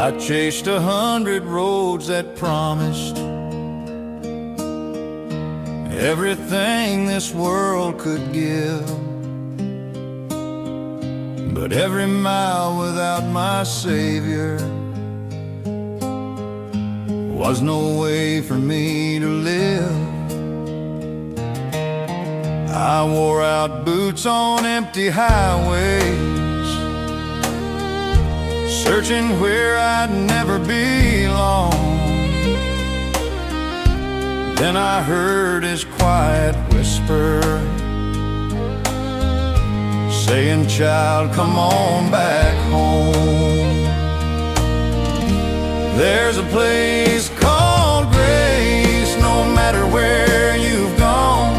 I chased 100 roads that promised everything this world could give, but every mile without my Savior was no way for me to live. I wore out boots on empty highways, searching where I'd never belong. Then I heard his quiet whisper saying, "Child, come on back home. There's a place called grace, no matter where you've gone.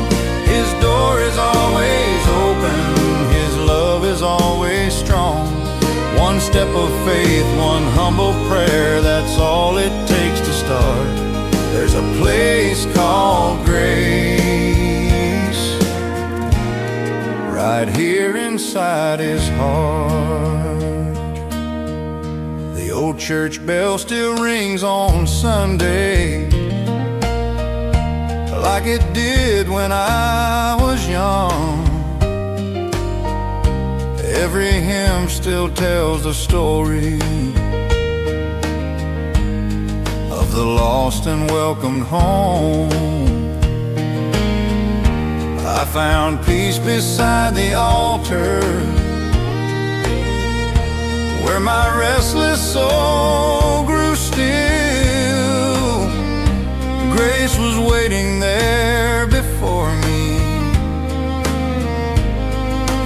His door is always open, his love is always strong. One step of faith, one humble prayer, that's all it takes to start. There's a place called grace, right here inside his heart." The old church bell still rings on Sunday, like it did when I was young. Every hymn still tells the story of the lost and welcomed home. I found peace beside the altar, where my restless soul grew still. Grace was waiting there before me,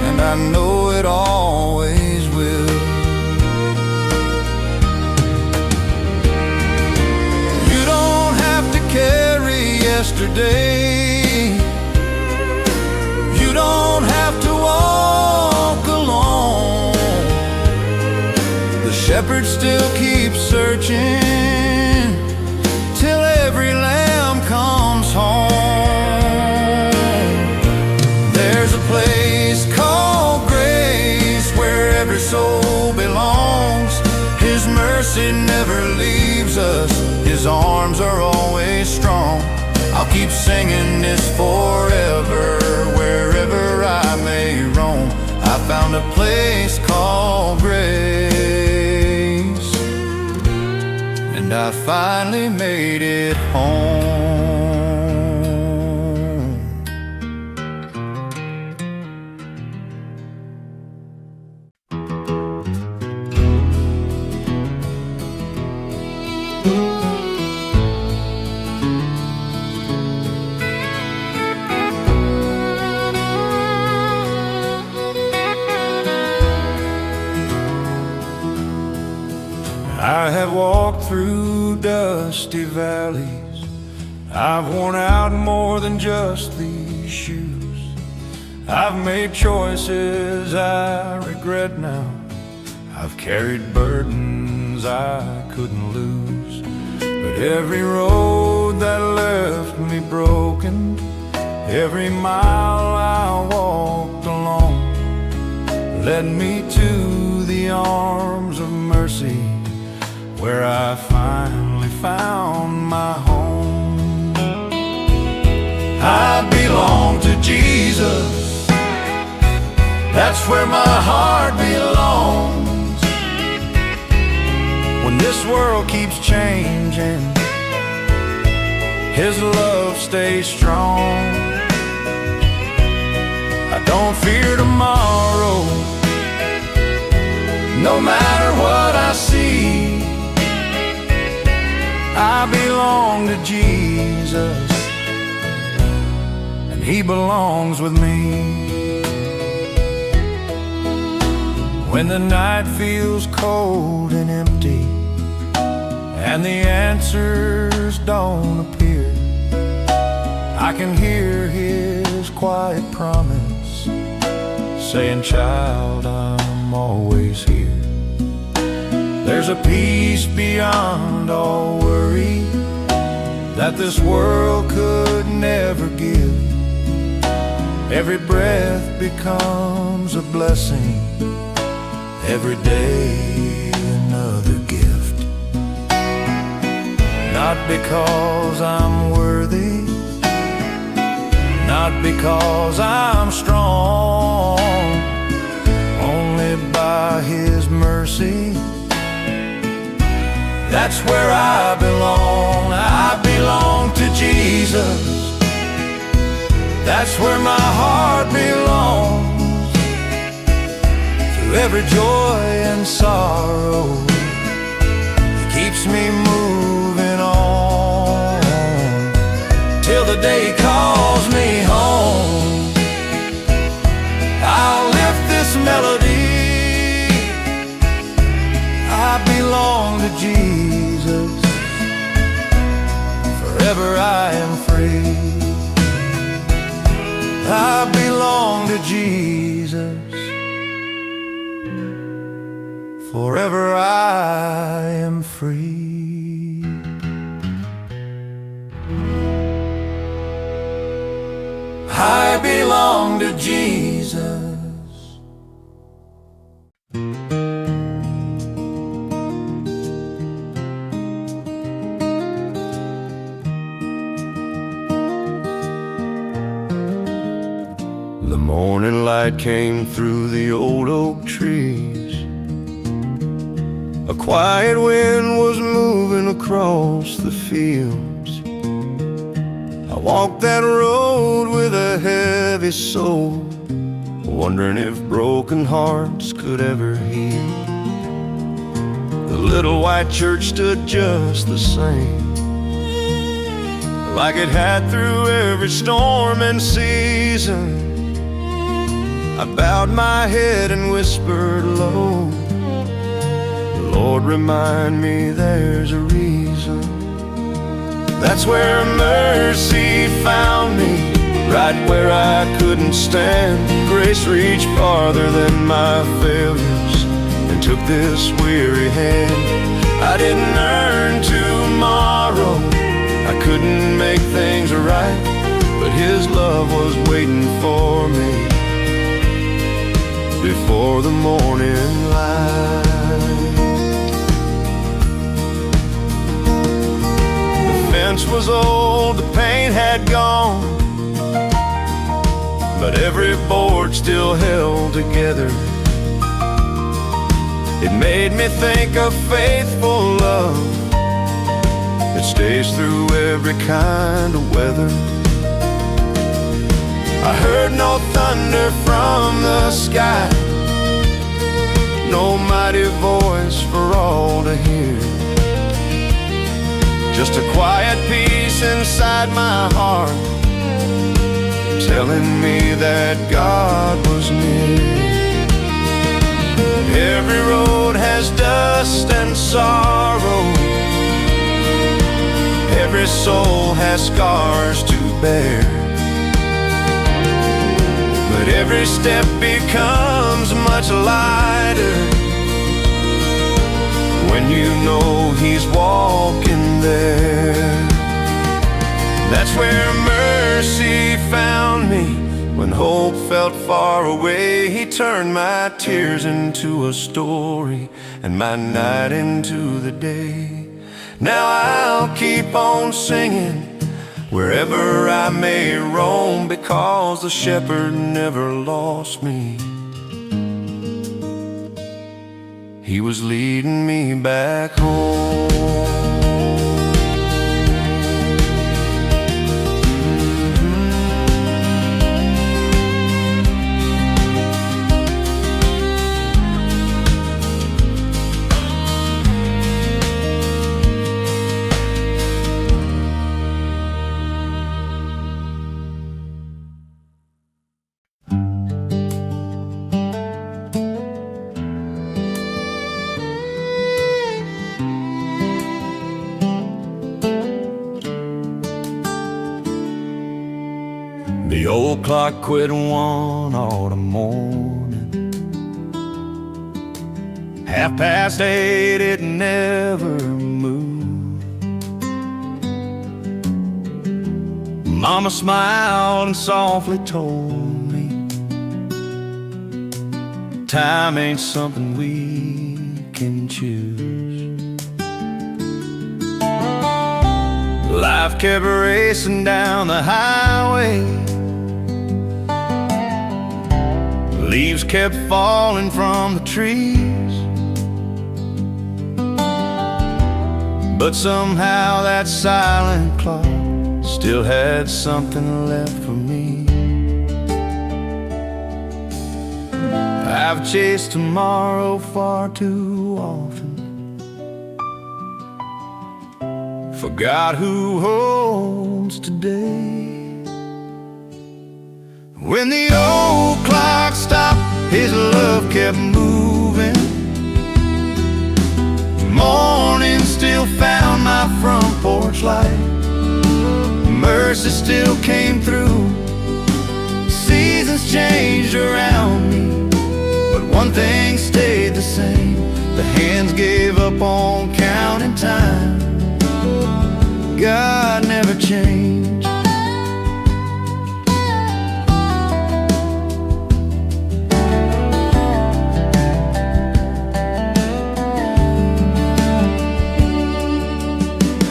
and I know it always will. You don't have to carry yesterday, you don't have to walk alone. The shepherd still keeps searching till every lamb comes home. There's a place called grace where every soul belongs. His mercy never leaves us, his arms are always strong. I'll keep singing this forever, wherever I may roam. I found a place called grace, and I finally made it home. I have walked through dusty valleys, I've worn out more than just these shoes. I've made choices I regret now, I've carried burdens I couldn't lose. But every road that left me broken, every mile I walked alone, led me to the arms of mercy, where I finally found my home. I belong to Jesus, that's where my heart belongs. When this world keeps changing, his love stays strong. I don't fear tomorrow, no matter what I see. I belong to Jesus, and he belongs with me. When the night feels cold and empty, and the answers don't appear, I can hear his quiet promise saying, "Child, I'm always here." There's a peace beyond all worry that this world could never give. Every breath becomes a blessing, every day another gift. Not because I'm worthy, not because I'm strong, only by His mercy. That's where I belong. I belong to Jesus. That's where my heart belongs. Through every joy and sorrow, He keeps me moving on, till the day He calls me home. I'll lift this melody. I belong to Jesus. Forever I am free. I belong to Jesus. Forever I am free. I belong to Jesus. The morning light came through the old oak trees. A quiet wind was moving across the fields. I walked that road with a heavy soul, wondering if broken hearts could ever heal. The little white church stood just the same, like it had through every storm and season. I bowed my head and whispered low, Lord, remind me there's a reason. That's where mercy found me, right where I couldn't stand. Grace reached farther than my failures and took this weary hand. I didn't earn tomorrow, I couldn't make things right, but His love was waiting for me before the morning light. The fence was old, the paint had gone, but every board still held together. It made me think of faithful love that stays through every kind of weather. I heard no thunder from the sky, no mighty voice for all to hear, just a quiet peace inside my heart, telling me that God was near. Every road has dust and sorrow, every soul has scars to bear, but every step becomes much lighter when you know He's walking there. That's where mercy found me. When hope felt far away, He turned my tears into a story and my night into the day. Now I'll keep on singing wherever I may roam, because the shepherd never lost me. He was leading me back home. The old clock quit one autumn morning, 8:30, it never moved. Mama smiled and softly told me, time ain't something we can choose. Life kept racing down the highway. Leaves kept falling from the trees, but somehow that silent clock still had something left for me. I've chased tomorrow far too often, forgot who holds today. When the old clock stopped, his love kept moving. Morning still found my front porch light. Mercy still came through. Seasons changed around me, but one thing stayed the same. The hands gave up on counting time. God never changed.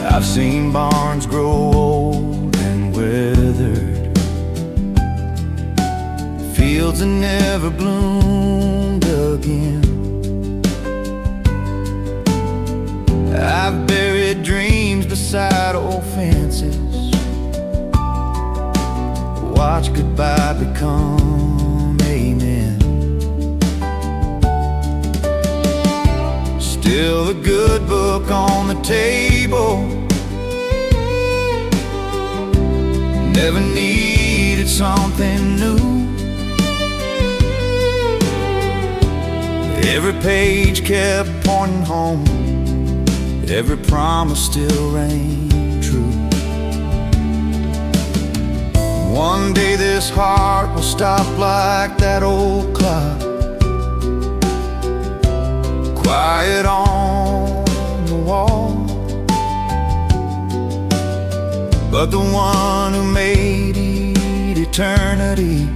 I've seen barns grow old and withered, fields that never bloomed again. I've buried dreams beside old fences, watch goodbye become amen. Still the good book on the table, never needed something new. Every page kept pointing home, every promise still rang true. One day this heart will stop like that old clock, quiet on the wall. But the one who made eternity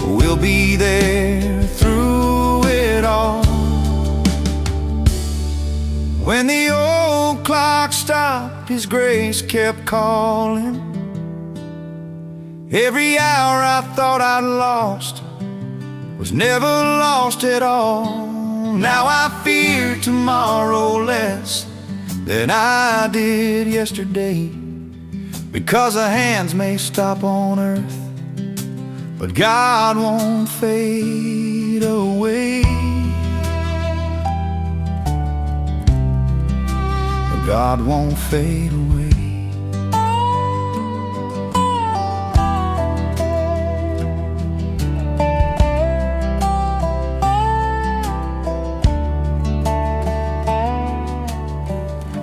will be there through it all. When the old clock stopped, His grace kept calling. Every hour I thought I'd lost was never lost at all. Now I fear tomorrow less than I did yesterday, because the hands may stop on earth, but God won't fade away. God won't fade away.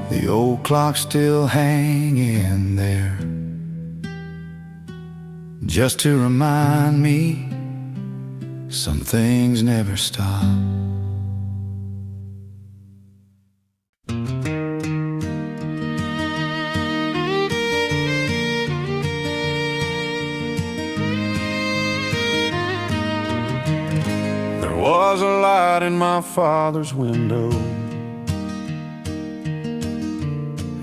The old clock's still hanging there, just to remind me some things never stop. There was a light in my father's window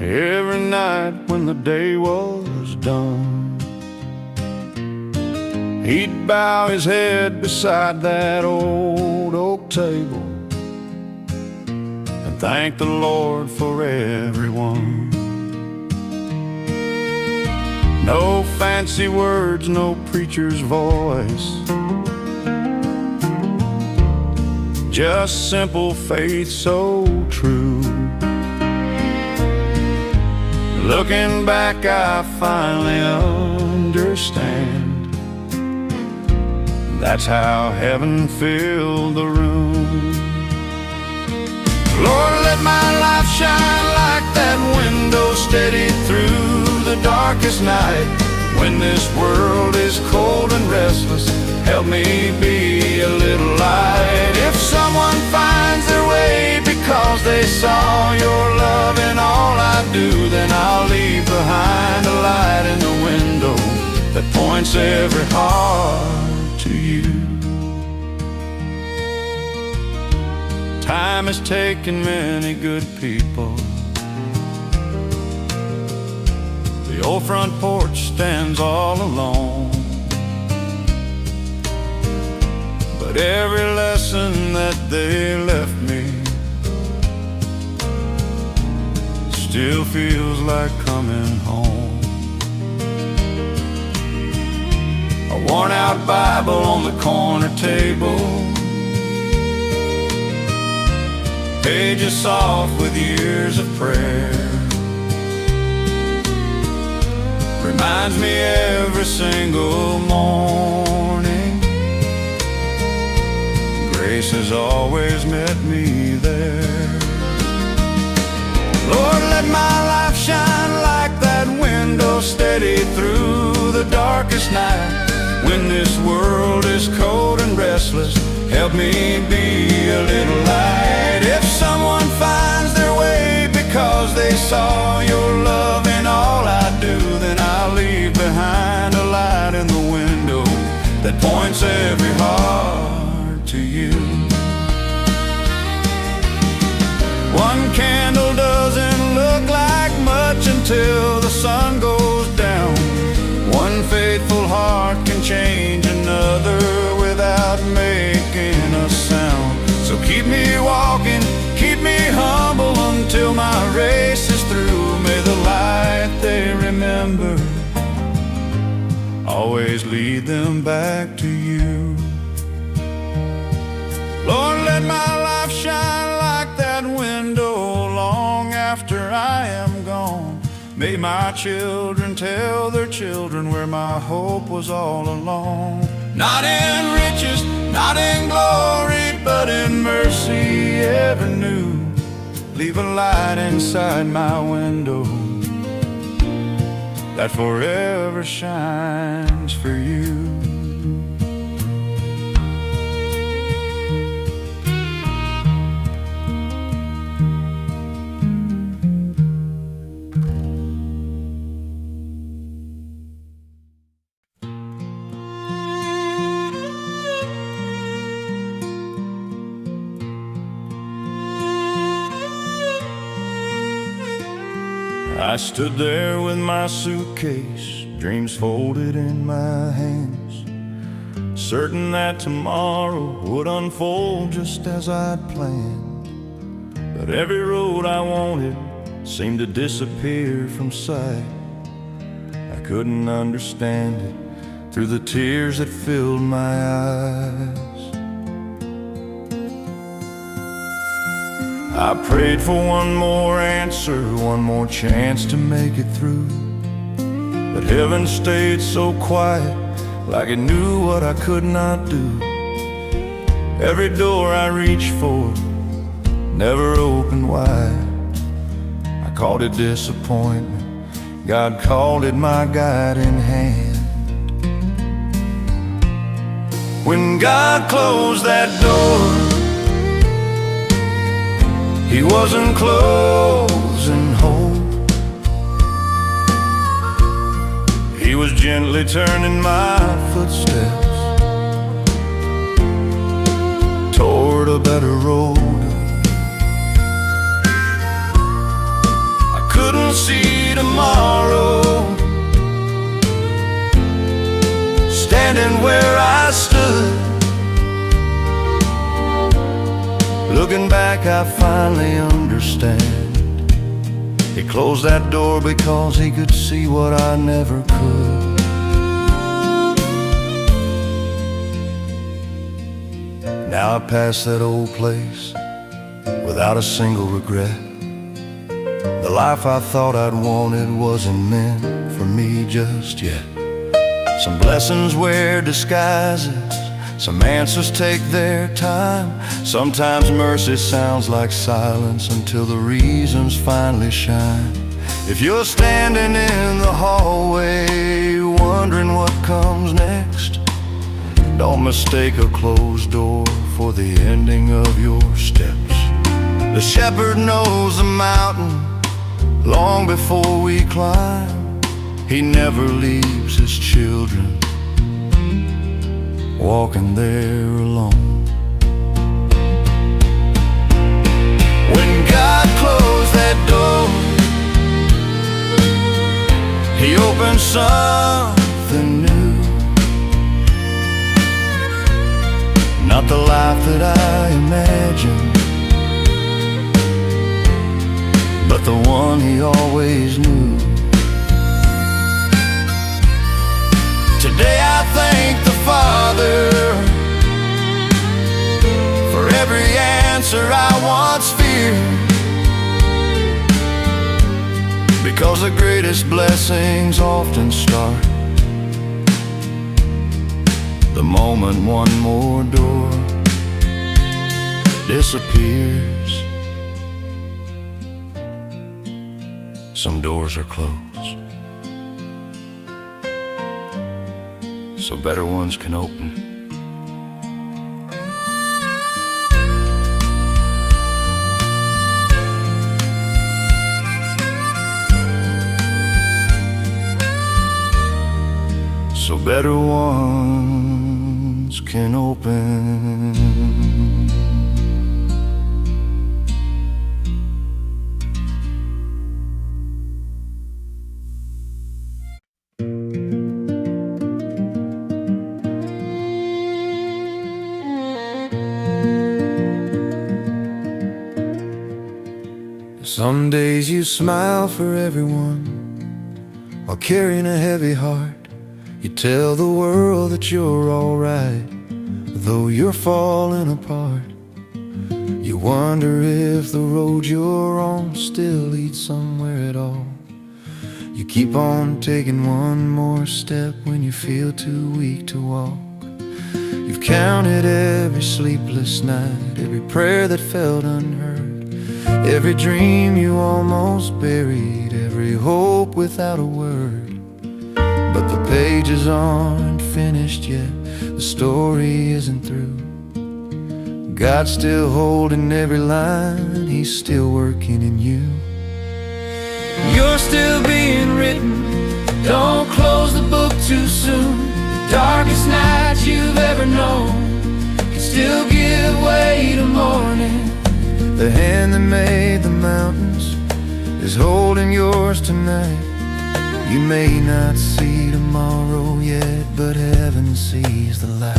every night when the day was done. He'd bow his head beside that old oak table and thank the Lord for everyone. No fancy words, no preacher's voice, just simple faith so true. Looking back, I finally understand, that's how heaven filled the room. Lord, let my life shine like that window, steady through the darkest night. When this world is cold and restless, help me be a little light. If someone finds their way because they saw your love in all I do, then I'll leave behind a light in the window that points every heart to you. Time has taken many good people, The old front porch stands all alone, but every lesson that they left me still feels like coming home. A worn-out Bible on the corner table, pages soft with years of prayer, reminds me every single morning grace has always met me there. Lord, let my life shine like that window, steady through the darkest night. When this world is cold and restless, help me be a little light. If someone finds their way because they saw your love in all I do, then I'll leave behind a light in the window that points every heart to you. One candle doesn't look like much until the sun goes down. One faithful heart can change another without making a sound. So keep me walking, keep me humble until my race is through. May the light they remember always lead them back to you. Lord, let my life shine like that window long after I am gone. May my children tell their children where my hope was all along. Not in riches, not in glory, but in mercy ever new. Leave a light inside my window that forever shines for you. I stood there with my suitcase, dreams folded in my hands, certain that tomorrow would unfold just as I'd planned. But every road I wanted seemed to disappear from sight. I couldn't understand it through the tears that filled my eyes. I prayed for one more answer, one more chance to make it through. But heaven stayed so quiet, like it knew what I could not do. Every door I reached for never opened wide. I called it disappointment, God called it my guiding hand. When God closed that door, He wasn't closing hope. He was gently turning my footsteps toward a better road. I couldn't see tomorrow, standing where I stood. Looking back, I finally understand. He closed that door because He could see what I never could. Now I pass that old place without a single regret. The life I thought I'd wanted wasn't meant for me just yet. Some blessings wear disguises, some answers take their time. Sometimes mercy sounds like silence until the reasons finally shine. If you're standing in the hallway wondering what comes next, don't mistake a closed door for the ending of your steps. The shepherd knows the mountain long before we climb. He never leaves His children walking there alone. When God closed that door, He opens something new. Not the life that I imagined, but the one he always knew. Today I thank the Father for every answer I once feared, because the greatest blessings often start the moment one more door disappears. Some doors are closed, so better ones can open. So better ones can open. Some days you smile for everyone while carrying a heavy heart. You tell the world that you're alright, though you're falling apart. You wonder if the road you're on still leads somewhere at all. You keep on taking one more step when you feel too weak to walk. You've counted every sleepless night, every prayer that felt unheard, every dream you almost buried, every hope without a word. But the pages aren't finished yet, the story isn't through. God's still holding every line, He's still working in you. You're still being written, don't close the book too soon. The darkest night you've ever known can still give way to morning. The hand that made the mountains is holding yours tonight. You may not see tomorrow yet, but heaven sees the light.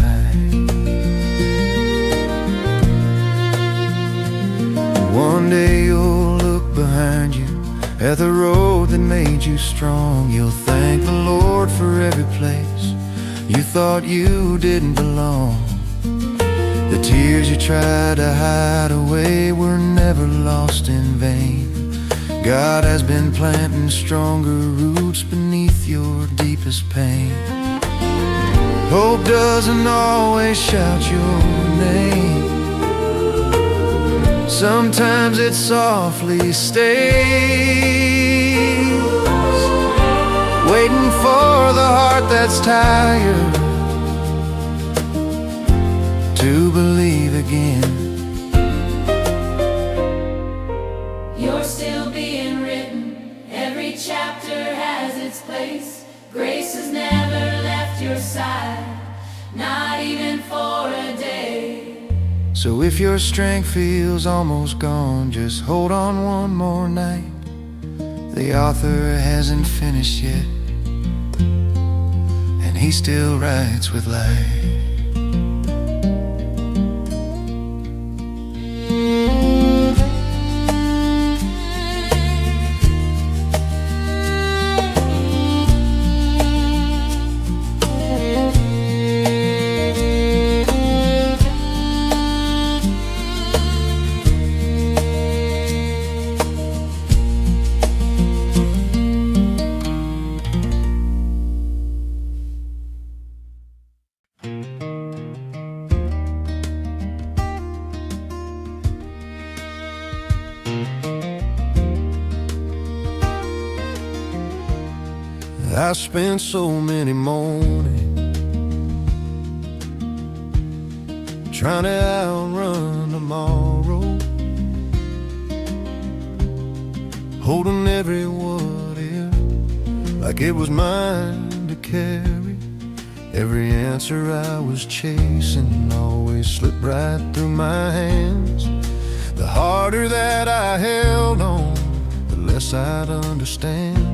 One day you'll look behind you at the road that made you strong. You'll thank the Lord for every place you thought you didn't belong. The tears you tried to hide away were never lost in vain. God has been planting stronger roots beneath your deepest pain. Hope doesn't always shout your name. Sometimes it softly stays, waiting for the heart that's tired to believe again. You're still being written, every chapter has its place. Grace has never left your side, not even for a day. So if your strength feels almost gone, just hold on one more night. The author hasn't finished yet, and he still writes with light. I spent so many mornings trying to outrun tomorrow, holding every what if like it was mine to carry. Every answer I was chasing always slipped right through my hands. The harder that I held on, the less I'd understand.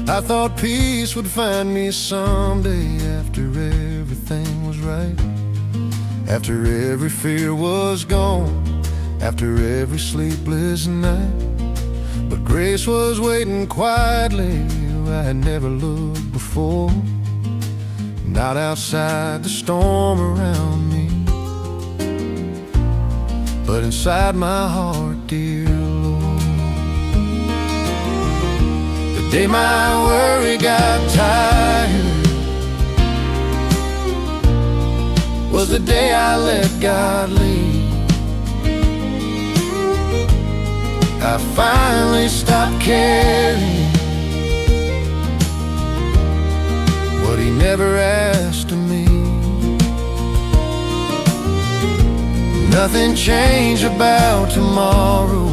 I thought peace would find me someday after everything was right, after every fear was gone, after every sleepless night. But grace was waiting quietly where I had never looked before, not outside the storm around me, but inside my heart, dear Lord. The day my worry got tired was the day I let God lead. I finally stopped caring what He never asked of me. Nothing changed about tomorrow.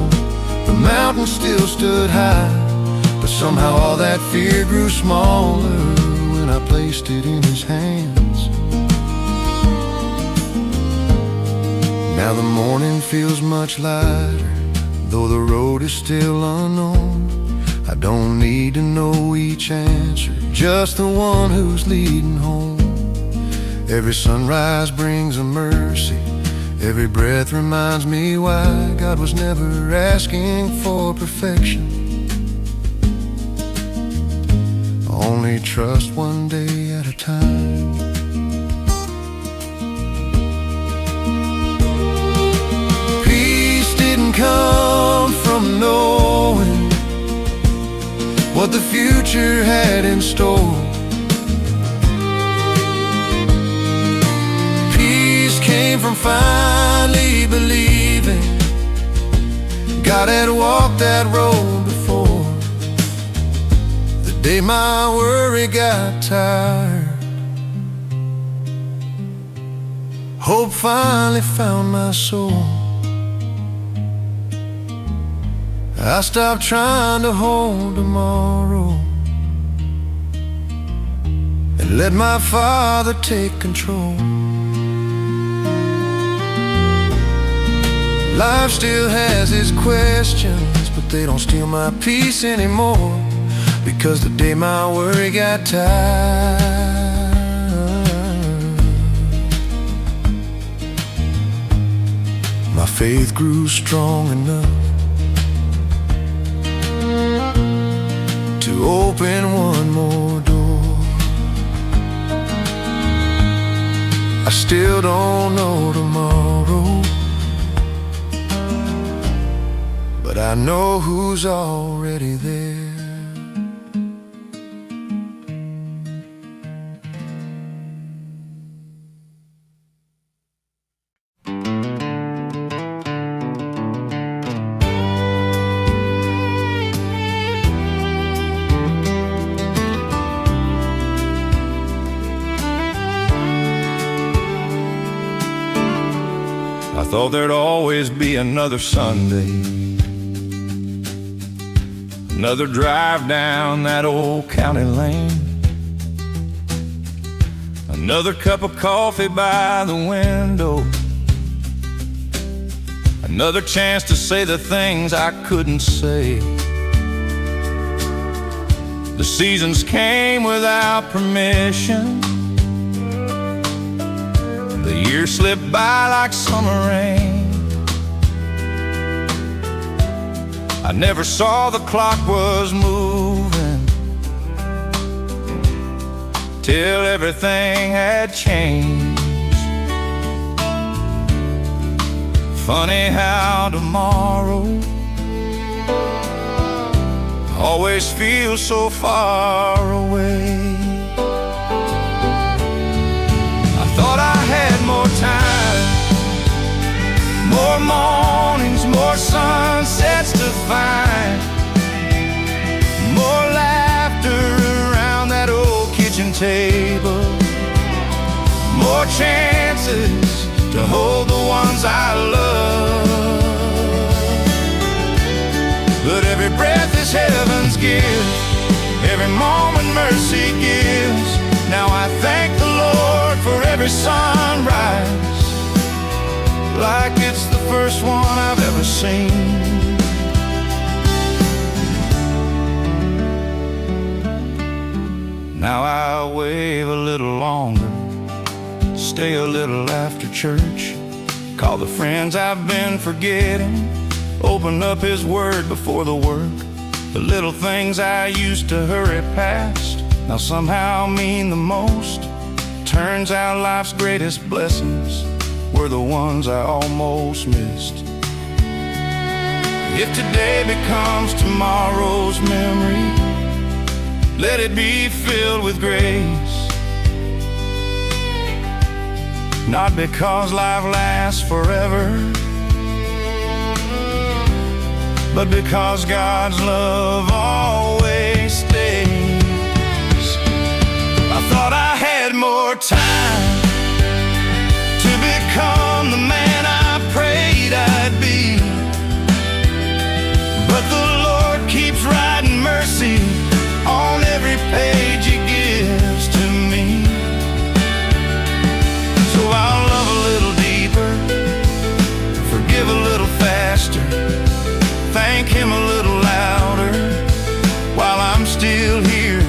The mountain still stood high, but somehow all that fear grew smaller when I placed it in His hands. Now the morning feels much lighter, though the road is still unknown. I don't need to know each answer, just the one who's leading home. Every sunrise brings a mercy, every breath reminds me why God was never asking for perfection. Only trust one day at a time. Peace didn't come from knowing what the future had in store. Peace came from finally believing God had walked that road before. The day my worry got tired, hope finally found my soul. I stopped trying to hold tomorrow and let my Father take control. Life still has its questions, but they don't steal my peace anymore, because the day my worry got tired, my faith grew strong enough to open one more door. I still don't know tomorrow, but I know who's already there. I thought there'd always be another Sunday, another drive down that old county lane, another cup of coffee by the window, another chance to say the things I couldn't say. The seasons came without permission, the years slipped by like summer rain. I never saw the clock was moving till everything had changed. Funny how tomorrow always feels so far away. I thought I had more time, more mornings, more sunsets to find, more laughter around that old kitchen table, more chances to hold the ones I love. But every breath is heaven's gift, every moment mercy gives. Now I thank the Lord for every sunrise, like it's the first one I've ever seen. Now I wave a little longer, stay a little after church, call the friends I've been forgetting, open up His Word before the work. The little things I used to hurry past now somehow mean the most. Turns out life's greatest blessings were the ones I almost missed. If today becomes tomorrow's memory, let it be filled with grace. Not because life lasts forever, but because God's love always stays. I thought I had more time to become the man I prayed I'd be, but the Lord keeps writing mercy on every page He gives to me. So I'll love a little deeper, forgive a little faster, thank Him a little louder while I'm still here.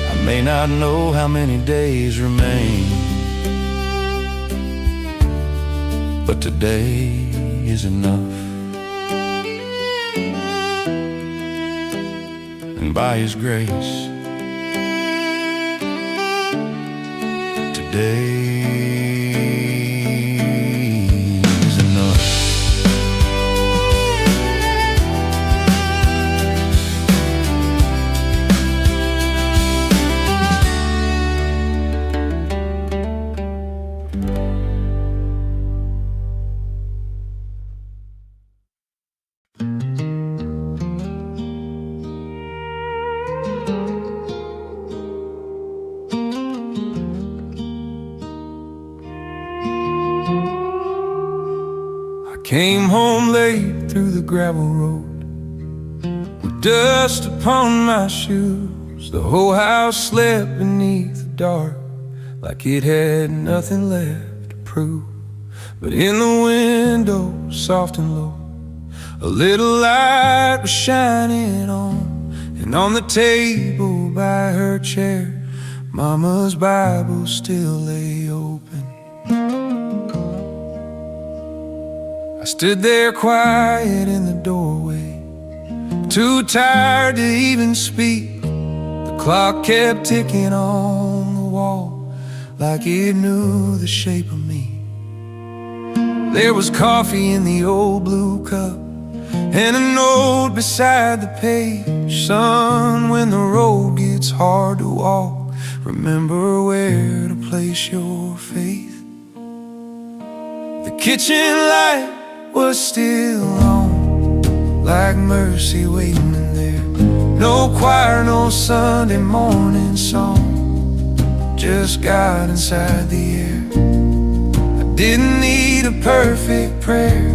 I may not know how many days remain, but today is enough. And by His grace, today is enough. Came home late through the gravel road, with dust upon my shoes. The whole house slept beneath the dark, like it had nothing left to prove. But in the window, soft and low, a little light was shining on. And on the table by her chair, Mama's Bible still lay open. I stood there quiet in the doorway, too tired to even speak. The clock kept ticking on the wall, like it knew the shape of me. There was coffee in the old blue cup, and a note beside the page. Son, when the road gets hard to walk, remember where to place your faith. The kitchen light was still on, like mercy waiting in there. No choir, no Sunday morning song, just God inside the air. I didn't need a perfect prayer,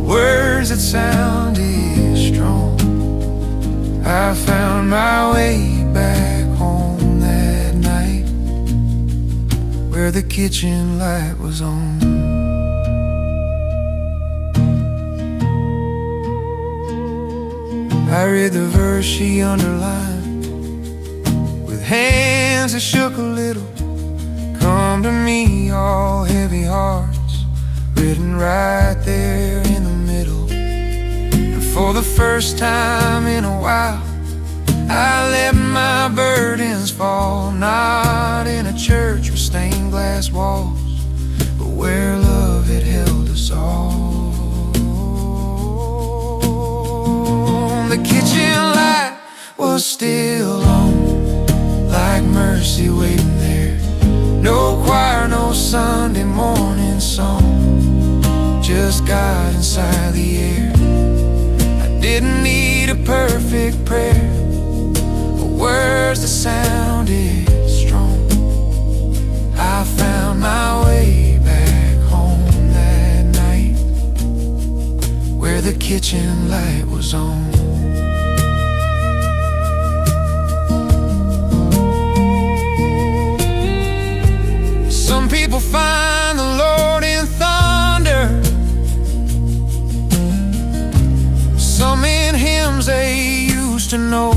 words that sounded strong. I found my way back home that night, where the kitchen light was on. I read the verse she underlined, with hands that shook a little. Come to me, all heavy hearts, written right there in the middle. And for the first time in a while, I let my burdens fall. Not in a church with stained glass walls, but where love had held us all. The kitchen light was still on, like mercy waiting there. No choir, no Sunday morning song, just God inside the air. I didn't need a perfect prayer, or words that sounded strong. I found my way back home that night, where the kitchen light was on. Some people find the Lord in thunder, some in hymns they used to know.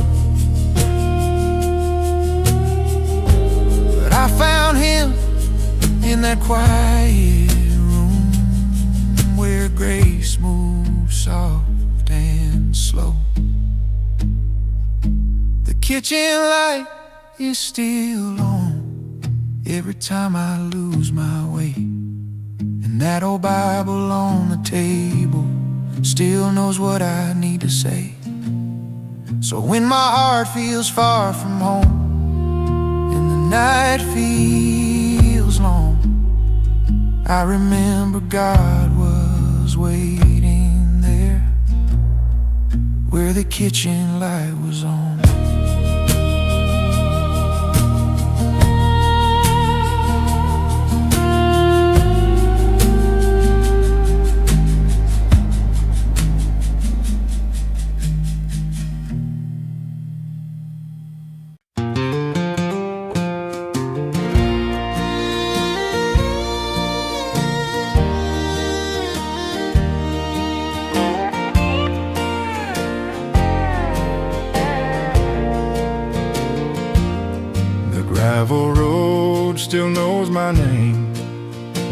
that quiet room where grace moves soft and slow. The kitchen light is still on every time I lose my way, and that old Bible on the table still knows what I need to say. So when my heart feels far from home and the night feels long, I remember God was waiting there where the kitchen light was on. Gravel road still knows my name,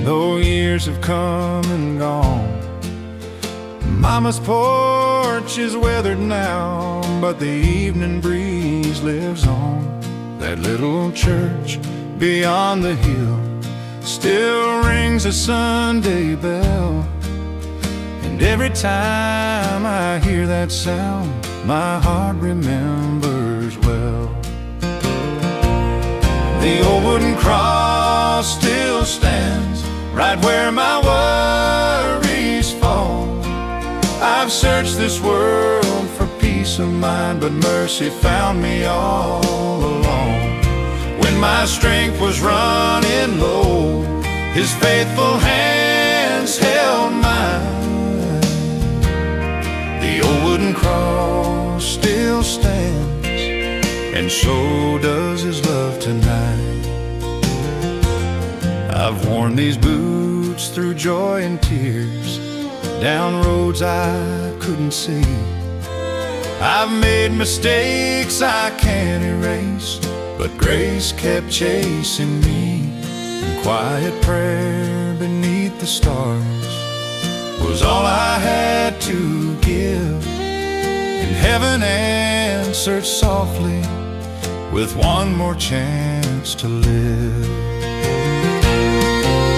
though years have come and gone. Mama's porch is weathered now, but the evening breeze lives on. That little church beyond the hill still rings a Sunday bell, and every time I hear that sound, my heart remembers well. The old wooden cross still stands right where my worries fall. I've searched this world for peace of mind, but mercy found me all alone. When my strength was running low, His faithful hands held mine. The old wooden cross still stands, and so does His love tonight. I've worn these boots through joy and tears, down roads I couldn't see. I've made mistakes I can't erase, but grace kept chasing me. And quiet prayer beneath the stars was all I had to give, and heaven answered softly with one more chance to live.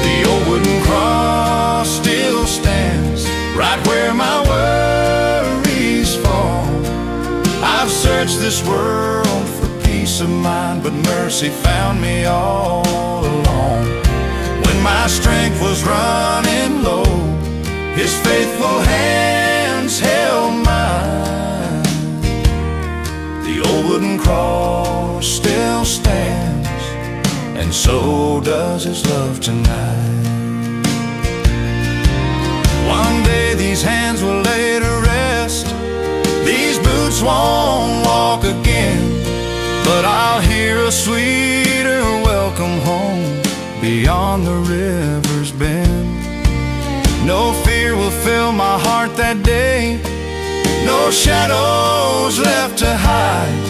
The old wooden cross still stands right where my worries fall. I've searched this world for peace of mind, but mercy found me all along. When my strength was running low, His faithful hands held mine. The old wooden cross still stands, and so does His love tonight. One day these hands will lay to rest, these boots won't walk again, but I'll hear a sweeter welcome home beyond the river's bend. No fear will fill my heart that day, no shadows left to hide.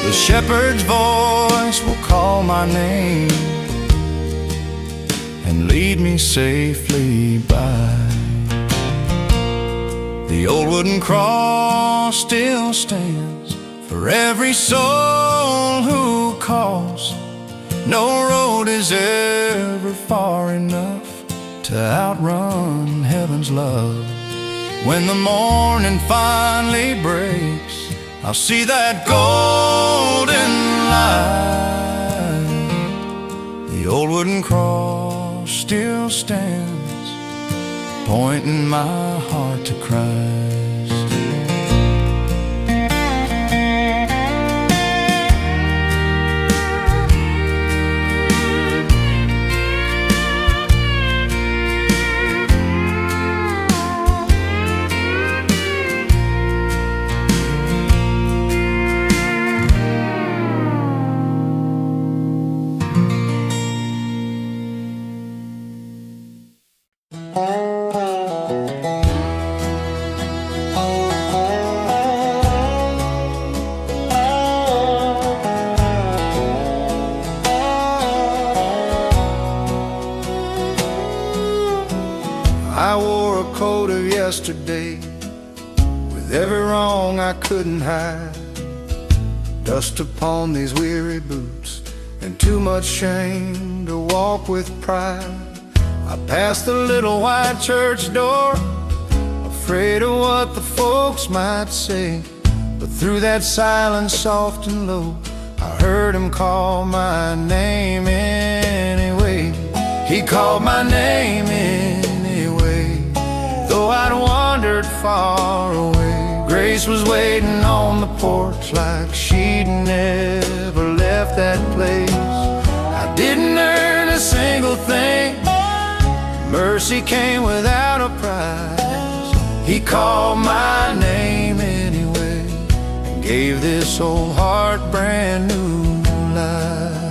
The shepherd's voice will call my name and lead me safely by. The old wooden cross still stands for every soul who calls. No road is ever far enough to outrun heaven's love. When the morning finally breaks, I'll see that golden light. The old wooden cross still stands, pointing my heart to Christ. yesterday, with every wrong I couldn't hide. Dust upon these weary boots, and too much shame to walk with pride. I passed the little white church door, afraid of what the folks might say. But through that silence, soft and low, I heard him call my name anyway. He called my name anyway, though I'd wandered far away. Grace was waiting on the porch like she'd never left that place. I didn't earn a single thing, mercy came without a prize. He called my name anyway, and gave this old heart brand new life.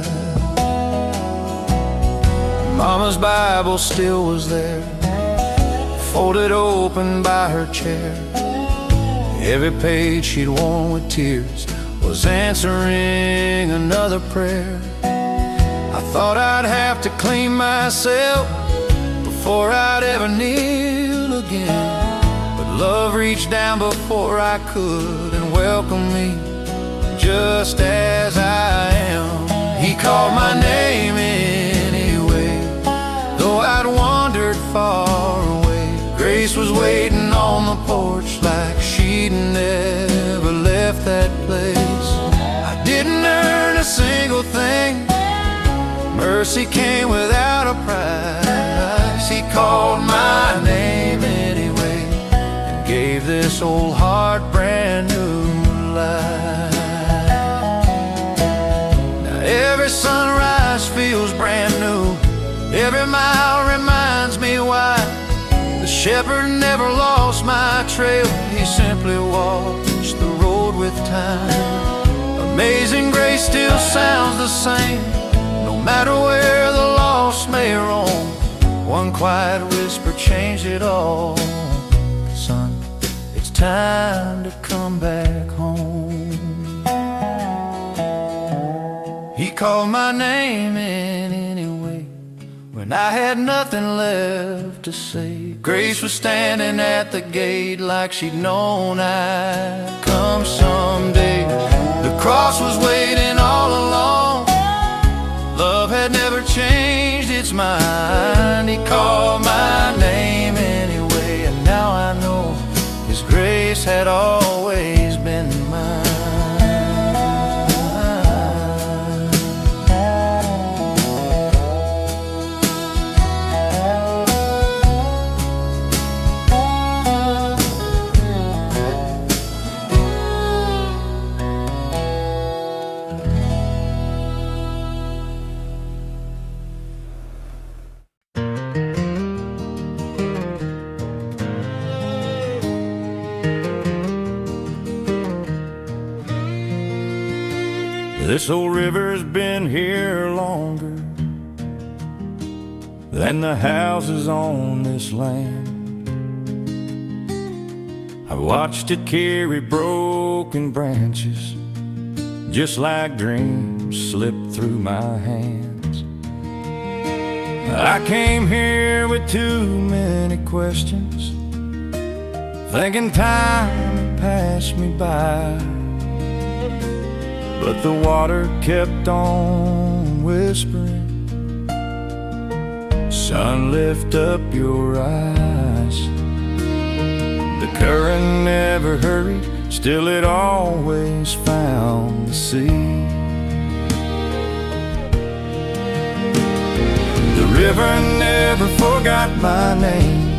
Mama's Bible still was there, folded open by her chair. Every page she'd worn with tears was answering another prayer. I thought I'd have to clean myself before I'd ever kneel again, but love reached down before I could and welcomed me just as I am. He called my name anyway, though I'd wandered far away. Grace was waiting on the porch like she'd never left that place. I didn't earn a single thing, mercy came without a price. He called my name anyway, and gave this old heart brand new life. Now every sunrise feels brand new, every mile reminds me why the shepherd never lost my trail. He simply watched the road with time. Amazing grace still sounds the same, no matter where the lost may roam. One quiet whisper changed it all. Son, it's time to come back home. He called my name in anyway, when I had nothing left to say. Grace was standing at the gate like she'd known I'd come someday. The cross was waiting all along, love had never changed its mind. He called my name anyway, and now I know His grace had always been mine. This old river's been here longer than the houses on this land. I've watched it carry broken branches, just like dreams slip through my hands. I came here with too many questions, thinking time had passed me by. But the water kept on whispering, son, lift up your eyes. The current never hurried, still it always found the sea. The river never forgot my name,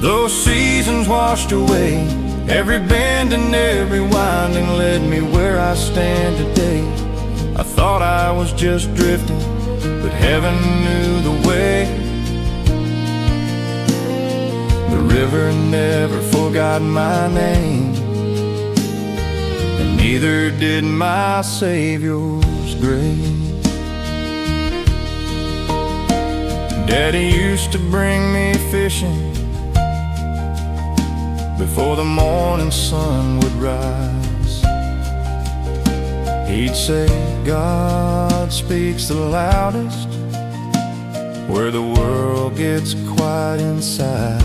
those seasons washed away. Every bend and every winding led me where I stand today. I thought I was just drifting, but heaven knew the way. The river never forgot my name, and neither did my Savior's grace. Daddy used to bring me fishing before the morning sun would rise. He'd say, God speaks the loudest where the world gets quiet inside.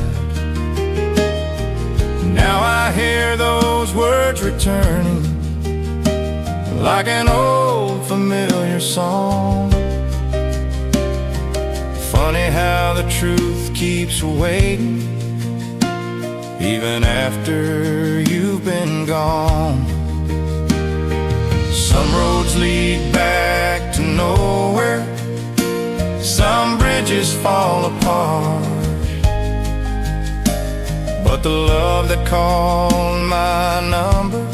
Now I hear those words returning like an old familiar song. Funny how the truth keeps waiting even after you've been gone. Some roads lead back to nowhere, some bridges fall apart, but the love that called my number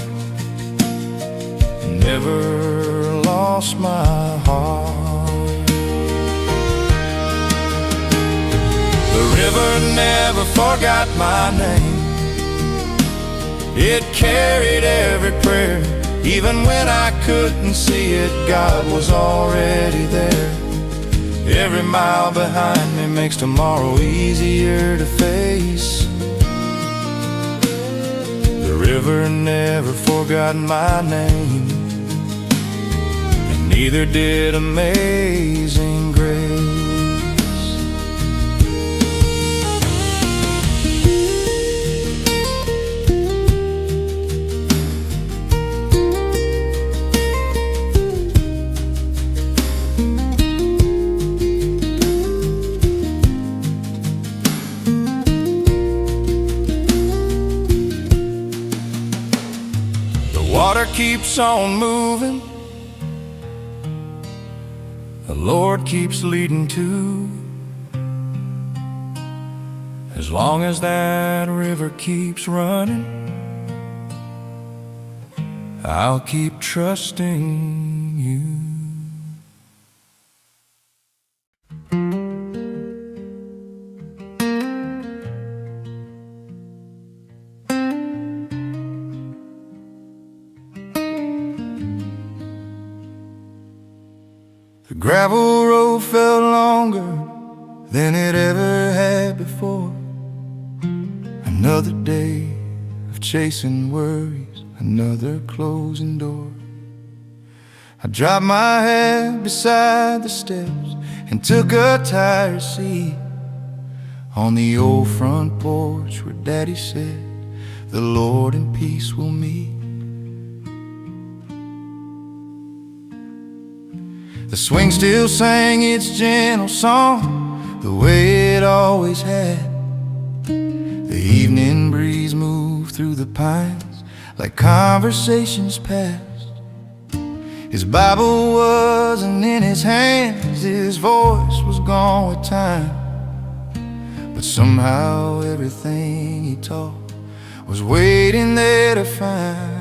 never lost my heart. The river never forgot my name. It carried every prayer. Even when I couldn't see it, God was already there. Every mile behind me makes tomorrow easier to face. The river never forgot my name, and neither did Amazing Grace. Water keeps on moving, the Lord keeps leading too. As long as that river keeps running, I'll keep trusting you. The gravel road felt longer than it ever had before. Another day of chasing worries, another closing door. I dropped my head beside the steps and took a tired seat on the old front porch where Daddy said, "The Lord in peace will meet." The swing still sang its gentle song the way it always had. The evening breeze moved through the pines like conversations past. His Bible wasn't in his hands, his voice was gone with time, but somehow everything he taught was waiting there to find.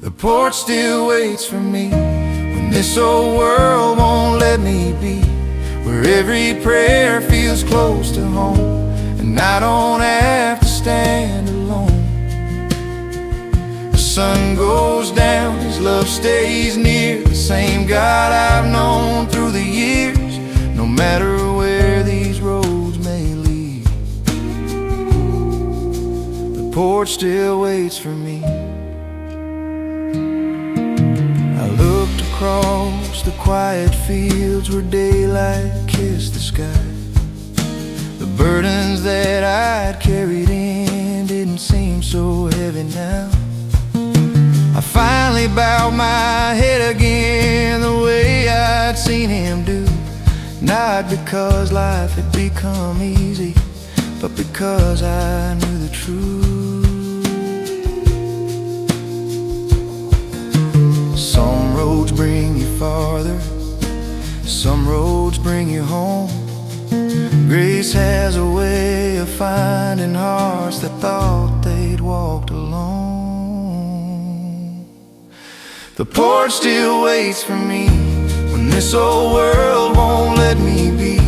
The porch still waits for me when this old world won't let me be, where every prayer feels close to home and I don't have to stand alone. The sun goes down, His love stays near, the same God I've known through the years, no matter where these roads may lead. The porch still waits for me. Across the quiet fields where daylight kissed the sky, the burdens that I'd carried in didn't seem so heavy now. I finally bowed my head again the way I'd seen Him do, not because life had become easy, but because I knew the truth. Some roads bring you farther, some roads bring you home. Grace has a way of finding hearts that thought they'd walked alone. The porch still waits for me when this old world won't let me be,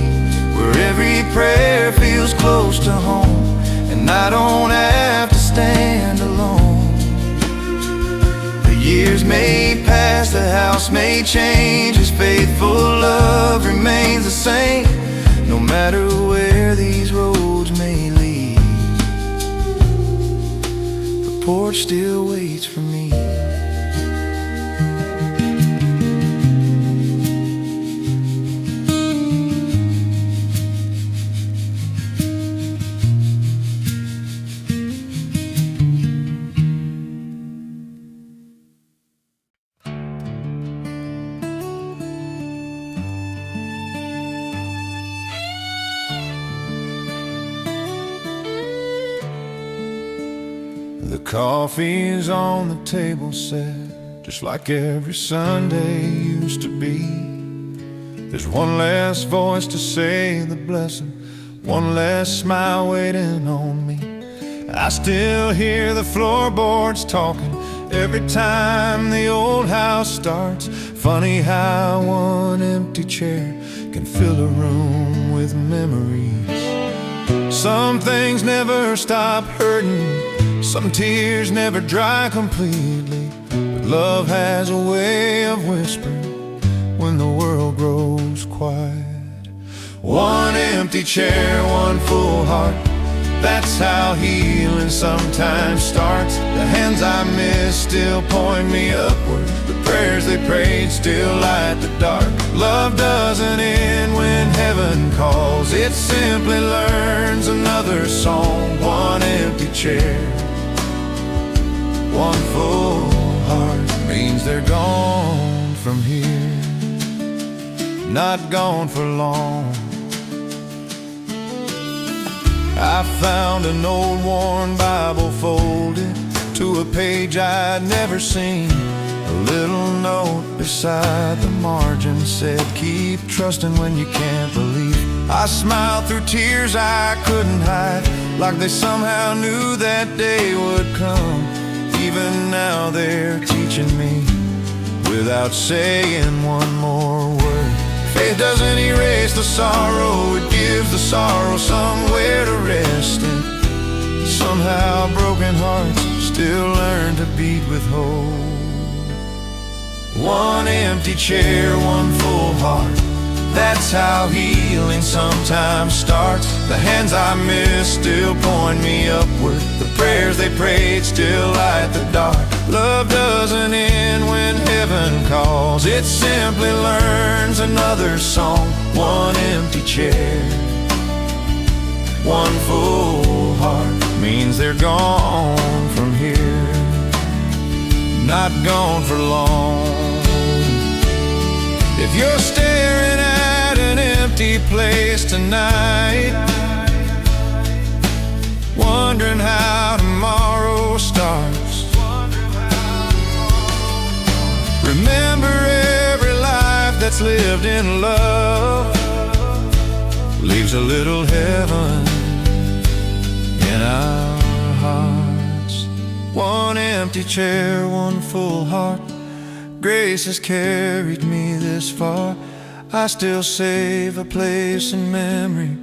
where every prayer feels close to home and I don't have to stand alone. Years may pass, the house may change, His faithful love remains the same, no matter where these roads may lead. The porch still waits for me. Coffee's on the table set, just like every Sunday used to be. There's one less voice to say the blessing, one less smile waiting on me. I still hear the floorboards talking every time the old house starts. Funny how one empty chair can fill a room with memories. Some things never stop hurting, some tears never dry completely, but love has a way of whispering when the world grows quiet. One empty chair, one full heart, that's how healing sometimes starts. The hands I miss still point me upward, the prayers they prayed still light the dark. Love doesn't end when heaven calls, it simply learns another song. One empty chair, one full heart, means they're gone from here, not gone for long. I found an old worn Bible folded to a page I'd never seen. A little note beside the margin said, keep trusting when you can't believe. I smiled through tears I couldn't hide, like they somehow knew that day would come. Even now they're teaching me without saying one more word. Faith doesn't erase the sorrow, it gives the sorrow somewhere to rest in. Somehow broken hearts still learn to beat with hope. One empty chair, one full heart, that's how healing sometimes starts. The hands I miss still point me upward, the prayers they prayed still light the dark. Love doesn't end when heaven calls, it simply learns another song. One empty chair, one full heart, means they're gone from here, not gone for long. If you're staring at an empty place tonight, wondering how tomorrow starts, remember every life that's lived in love leaves a little heaven in our hearts. One empty chair, one full heart, grace has carried me this far. I still save a place in memory,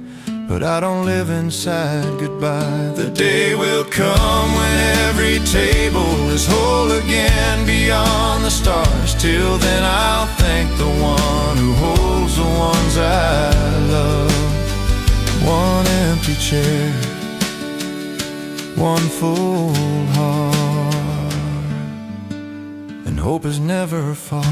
but I don't live inside goodbye. The day will come when every table is whole again beyond the stars. Till then I'll thank the one who holds the ones I love. One empty chair, one full heart, and hope is never far.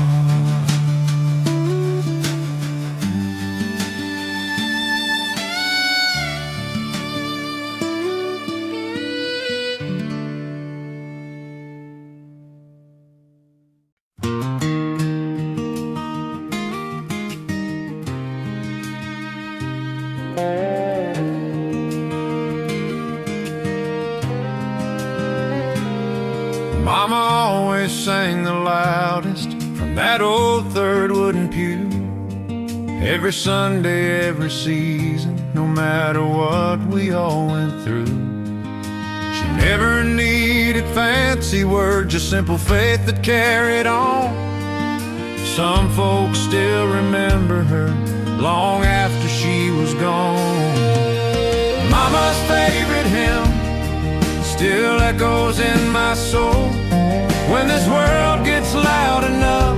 Mama always sang the loudest from that old third wooden pew. Every Sunday, every season, no matter what we all went through. She never needed fancy words, just simple faith that carried on. Some folks still remember her long after she was gone. Mama's favorite hymn still echoes in my soul. When this world gets loud enough,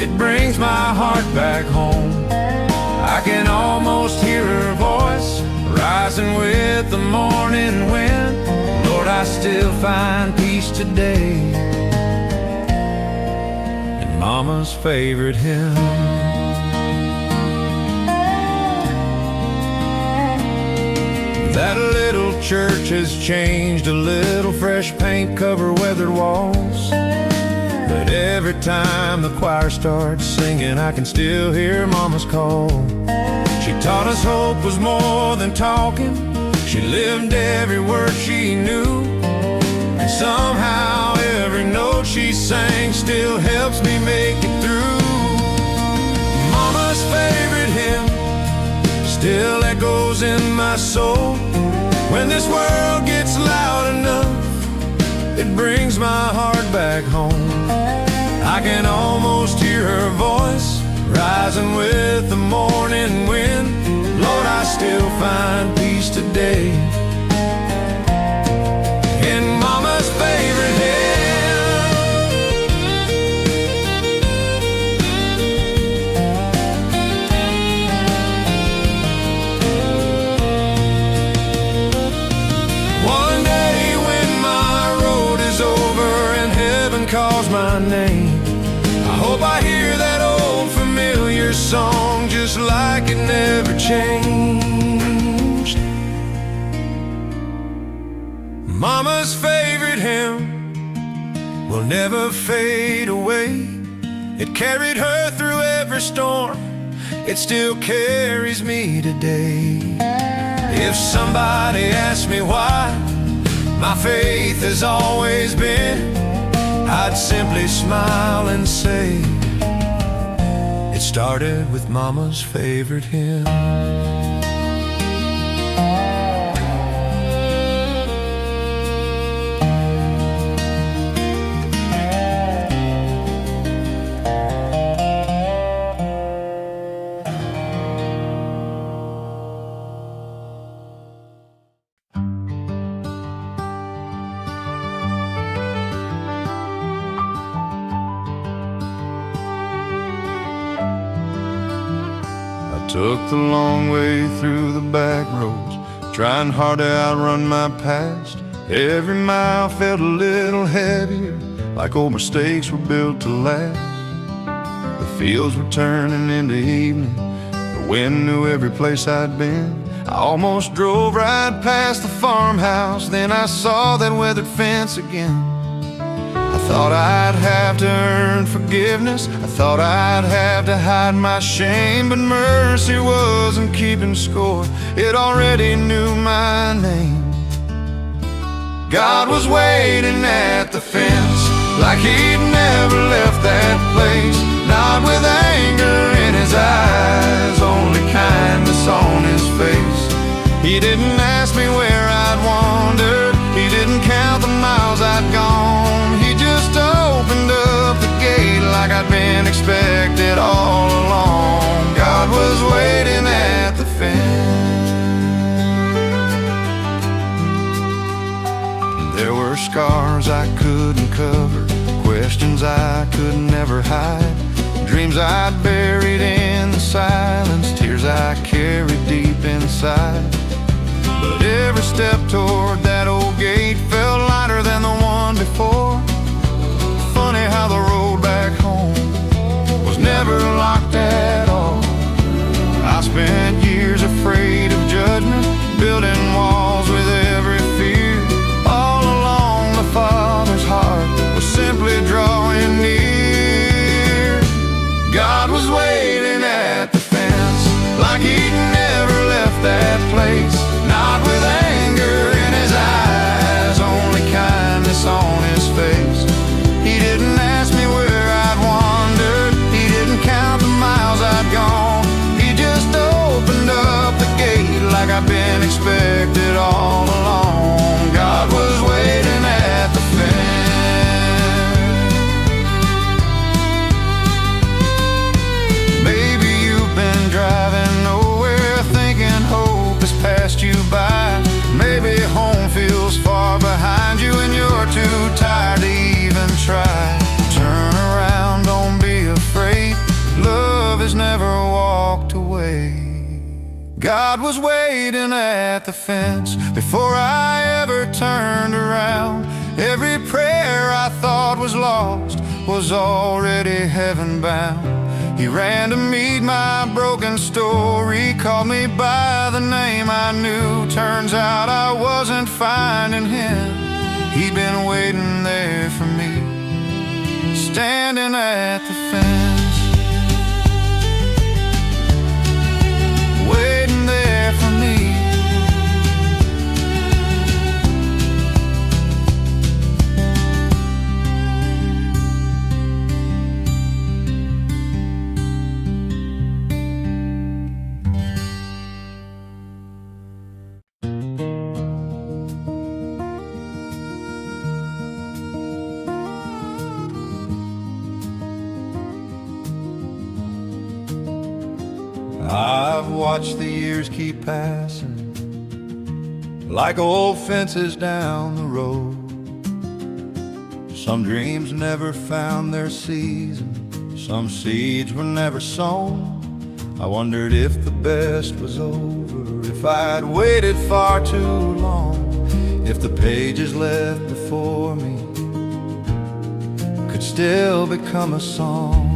it brings my heart back home. I can almost hear her voice rising with the morning wind. Lord, I still find peace today in Mama's favorite hymn. That little church has changed a little, fresh paint cover weathered walls. But every time the choir starts singing, I can still hear Mama's call. She taught us hope was more than talking. She lived every word she knew. Somehow every note she sang still helps me make it through. Mama's favorite hymn still echoes in my soul. When this world gets loud enough, it brings my heart back home. I can almost hear her voice rising with the morning wind. Lord, I still find peace today in Mama's favorite hymn. One day when my road is over and heaven calls my name, I hope I hear that old familiar song just like it never changed. Mama's favorite hymn will never fade away. It carried her through every storm, it still carries me today. If somebody asks me why my faith has always been, I'd simply smile and say it started with Mama's favorite hymn. Took the long way through the back roads, trying hard to outrun my past. Every mile felt a little heavier, like old mistakes were built to last. The fields were turning into evening, the wind knew every place I'd been. I almost drove right past the farmhouse, then I saw that weathered fence again. I thought I'd have to earn forgiveness, I thought I'd have to hide my shame, but mercy wasn't keeping score, it already knew my name. God was waiting at the fence, like he'd never left that place. Not with anger in his eyes, only kindness on his face. He didn't ask me where I'd wandered, he didn't count the miles I'd gone. He just opened up the gate like I'd been expected all along. God was waiting at the fence. There were scars I couldn't cover, questions I could never hide, dreams I'd buried in the silence, tears I carried deep inside. But every step toward that old gate felt lighter than the one before. Funny how the road back home was never locked at all. I spent years afraid of judgment, building walls with every fear. All along the Father's heart was simply drawing near. God was waiting at the fence, like he'd never left that place. Not with anger in his eyes, only kindness on his face. He didn't ask me where I'd wandered, he didn't count the miles I'd gone. He just opened up the gate like I'd been expected all along. God was waiting at the fence. Maybe you've been driving nowhere, thinking hope has passed you by. Maybe home feels far behind you and you're too tired to even try. Turn around, don't be afraid, love has never walked away. God was waiting at the fence before I ever turned around. Every prayer I thought was lost was already heaven bound. He ran to meet my broken story, called me by the name I knew. Turns out I wasn't finding him, he'd been waiting there for me, standing at the fence, waiting there for me. I've watched the years keep passing like old fences down the road. Some dreams never found their season, some seeds were never sown. I wondered if the best was over, if I'd waited far too long, if the pages left before me could still become a song.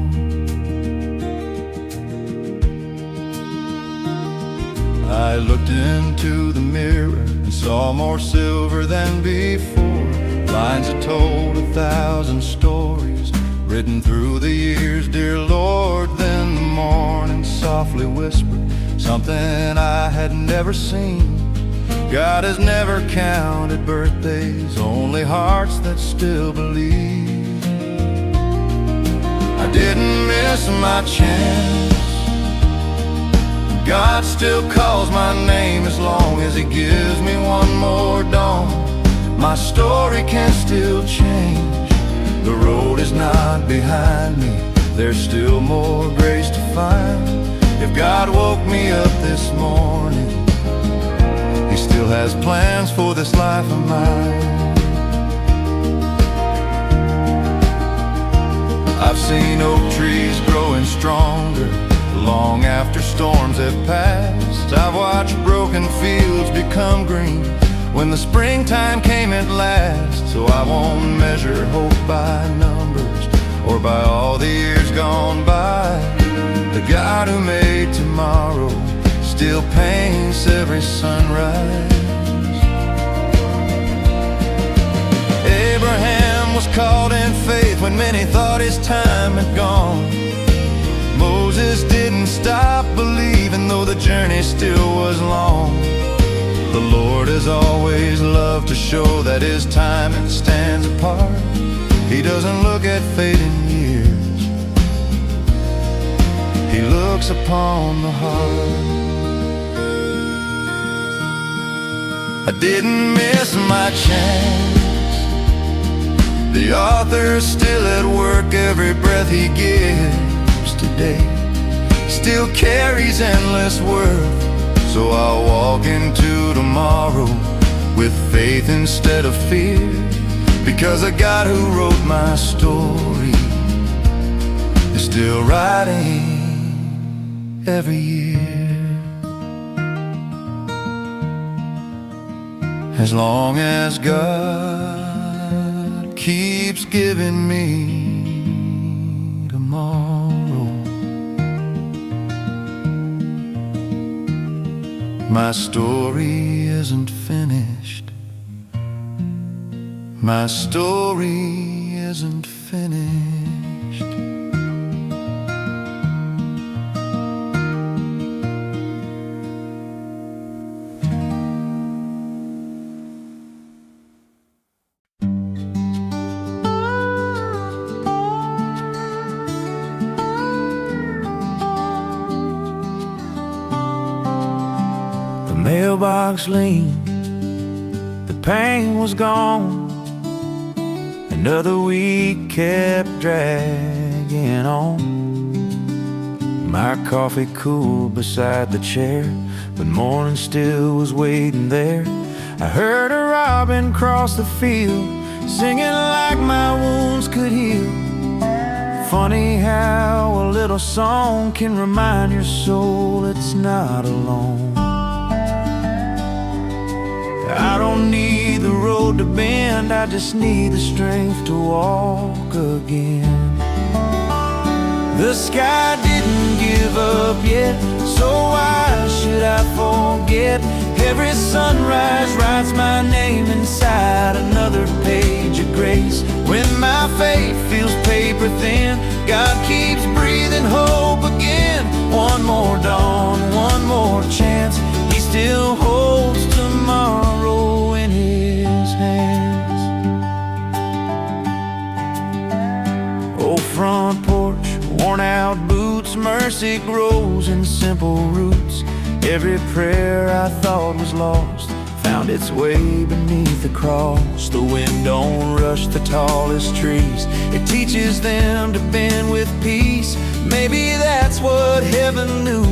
I looked into the mirror and saw more silver than before. Lines that told 1,000 stories written through the years, dear Lord. Then the morning softly whispered something I had never seen. God has never counted birthdays, only hearts that still believe. I didn't miss my chance. God still calls my name as long as He gives me one more dawn. My story can still change. The road is not behind me, there's still more grace to find. If God woke me up this morning, He still has plans for this life of mine. I've seen oak trees growing stronger long after storms have passed. I've watched broken fields become green when the springtime came at last. So I won't measure hope by numbers or by all the years gone by. The God who made tomorrow still paints every sunrise. Abraham was called in faith when many thought his time had gone. Moses didn't stop believing though the journey still was long. The Lord has always loved to show that His timing stands apart. He doesn't look at fading years, He looks upon the heart. I didn't miss my chance. The author's still at work, every breath He gives today still carries endless worth. So I'll walk into tomorrow with faith instead of fear, because the God who wrote my story is still writing every year. As long as God keeps giving me tomorrow, my story isn't finished. My story isn't finished. The mailbox leaned, the pain was gone. Another week kept dragging on. My coffee cooled beside the chair, but morning still was waiting there. I heard a robin cross the field, singing like my wounds could heal. Funny how a little song can remind your soul it's not alone. I don't need the road to bend, I just need the strength to walk again. The sky didn't give up yet, so why should I forget? Every sunrise writes my name inside another page of grace. When my faith feels paper thin, God keeps breathing hope again. One more dawn, one more chance, He still holds tomorrow in His hands. Old front porch, worn out boots, mercy grows in simple roots. Every prayer I thought was lost found its way beneath the cross. The wind don't rush the tallest trees, it teaches them to bend with peace. Maybe that's what heaven knew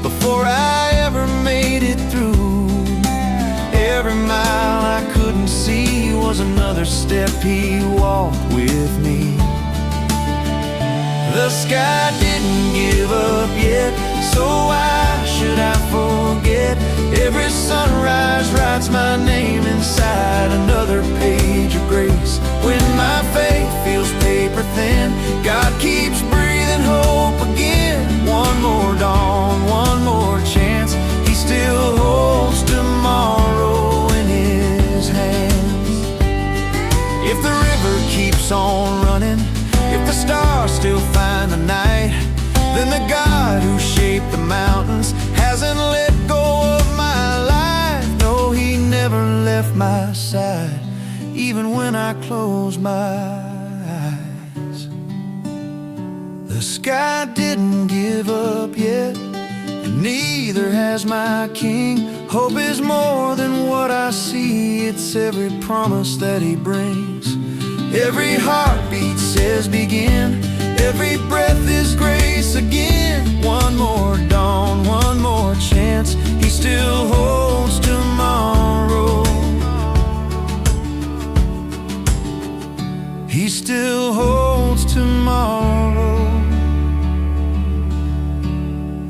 before before I ever made it through. Every mile I couldn't see was another step he walked with me. The sky didn't give up yet, so why should I forget? Every sunrise writes my name inside another page of grace. When my faith feels paper thin, God keeps breathing hope again. One more dawn, one more chance. He still holds tomorrow in His hands. If the river keeps on running, if the stars still find the night, then the God who shaped the mountains hasn't let go of my life. No, He never left my side, even when I close my eyes. The sky didn't give up yet, and neither has my King. Hope is more than what I see, it's every promise that He brings. Every heartbeat says begin, every breath is grace again. One more dawn, one more chance. He still holds tomorrow. He still holds tomorrow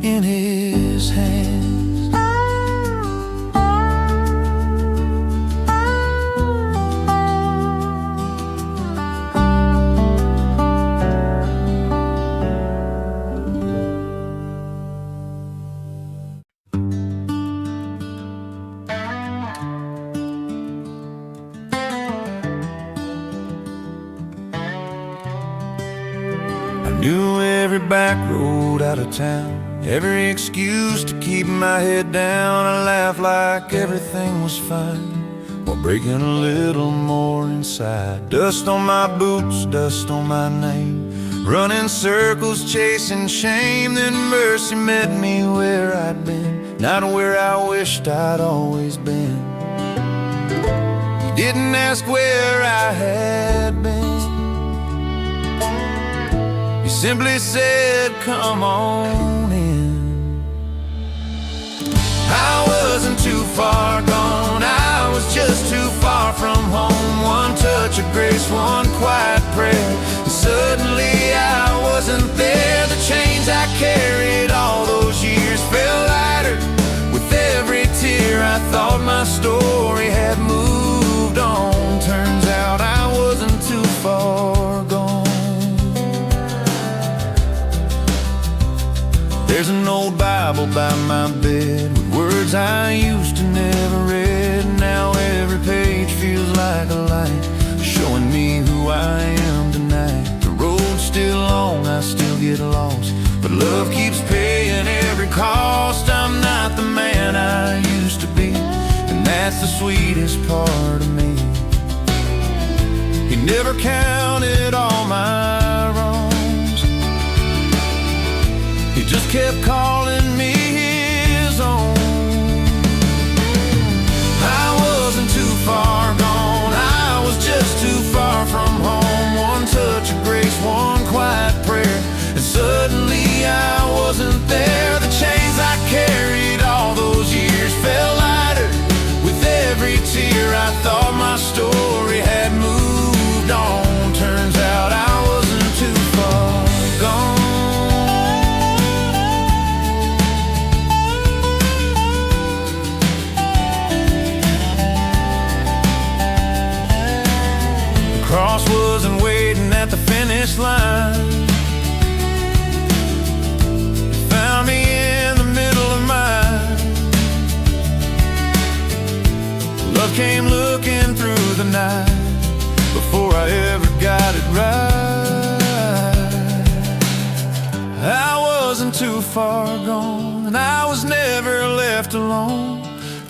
in His hands. Knew every back road out of town, every excuse to keep my head down. I laughed like everything was fine, while breaking a little more inside. Dust on my boots, dust on my name, running circles, chasing shame. Then mercy met me where I'd been, not where I wished I'd always been. He didn't ask where I had been, He simply said, come on in. I wasn't too far gone, I was just too far from home. One touch of grace, one quiet prayer, and suddenly I wasn't there. The chains I carried all those years felt lighter with every tear. I thought my story had moved on. Turns out I wasn't too far gone. There's an old Bible by my bed with words I used to never read. Now every page feels like a light, showing me who I am tonight. The road's still long, I still get lost, but love keeps paying every cost. I'm not the man I used to be, and that's the sweetest part of me. He never counted all my wrongs, He just kept calling me His own. I wasn't too far gone, I was just too far from home. One touch of grace, one quiet prayer, and suddenly I wasn't there. The chains I carried all those years felt lighter with every tear. I thought my story had moved on. Turns out I wasn't too far gone. Cross wasn't waiting at the finish line, found me in the middle of mine. Love came looking through the night before I ever got it right. I wasn't too far gone, and I was never left alone.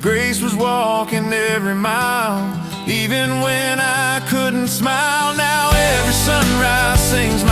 Grace was walking every mile, even when I couldn't smile. Now every sunrise sings